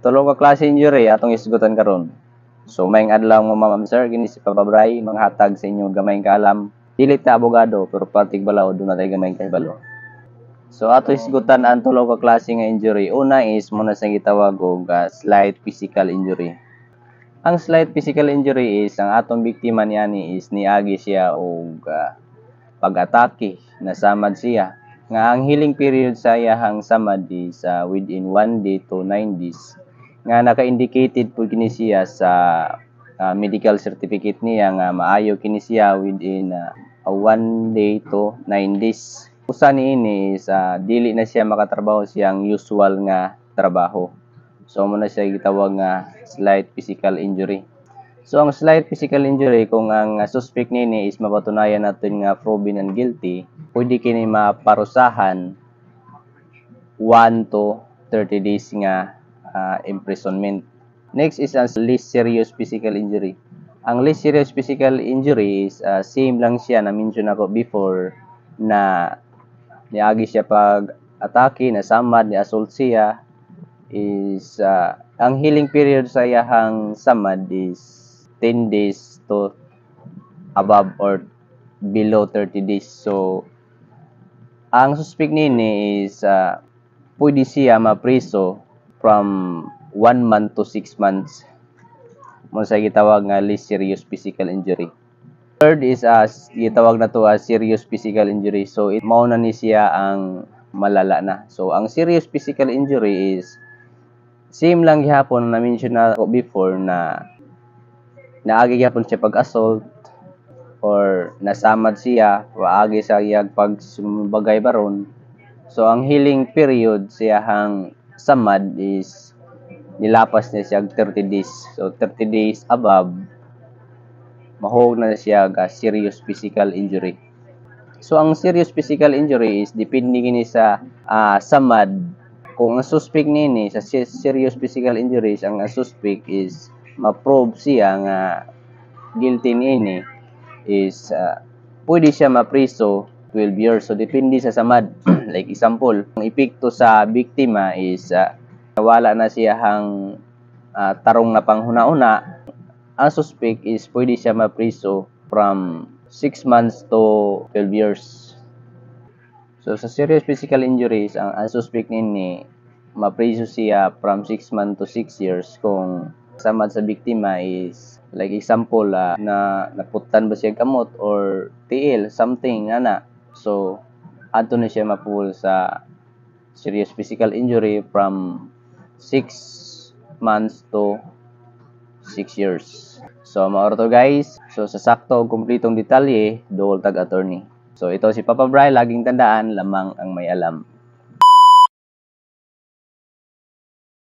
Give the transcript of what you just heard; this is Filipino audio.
Tulo ka klase injury atong isgutan karon. So maayong adlaw mo ma'am sir, kini si Papa Bray manghatag sa inyo gamayng kaalam. Dili ta abogado pero partig balaod do na tay gamayng kahibalo. So ato isgutan ang tulo ka klase nga injury. Una is muna sa gitawag og slight physical injury. Ang slight physical injury is ang atong biktima niani is niagi siya og pag-atake, nasamad siya. Nga ang healing period sa iyahang samad is within 1 day to 9 days. Nga naka-indicated po kini siya sa medical certificate niya nga maayo kini siya within 1 day to 9 days. Usa niini is dili na siya makatrabaho siyang usual nga trabaho. So mo na siya gitawag nga slight physical injury. So ang slight physical injury kung ang suspect nini is mapatunayan natin nga proven and guilty, pwede kini maparusahan 1 to 30 days nga imprisonment. Next is ang least serious physical injury. Ang least serious physical injury is same lang siya na mention ako before na niagi siya pag atake, nasamad, ni-assault siya is ang healing period sa iyahang samad is 10 days to above or below 30 days. So ang suspect nini is pwede siya mapriso from 1 month to 6 months. Mo sa gitawag nga least serious physical injury. Third is gitawag na to as serious physical injury. So mao na ni siya ang malala na. So ang serious physical injury is same lang gihapon na mention na ko before na naagi gihapon siya pag-assault or nasamad siya, waagi sa iyag pagsumabagay baron. So ang healing period siyahang samad is nilapas na siya 30 days. So 30 days above, mahog na siya serious physical injury. So ang serious physical injury is depende gini sa samad. Kung ang suspect nini sa serious physical injuries, ang suspect is ma-prove siya nga guilty nini is pwede siya mapriso 12 years. So depende sa samad. Like example, ang epekto sa biktima is wala na siya hang tarong na panghuna-una. Ang suspect is pwede siya mapriso from 6 months to 12 years. So sa serious physical injuries, ang suspect nini mapriso siya from 6 months to 6 years kung samad sa biktima is like example na naputan ba siya kamot or tiil, something ana. So adto na siya mapul sa serious physical injury from 6 months to 6 years. So maoro to guys. So sa sakto ug kumpletong detalye, duol tag attorney. So ito si Papa Bray, laging tandaan, lamang ang may alam.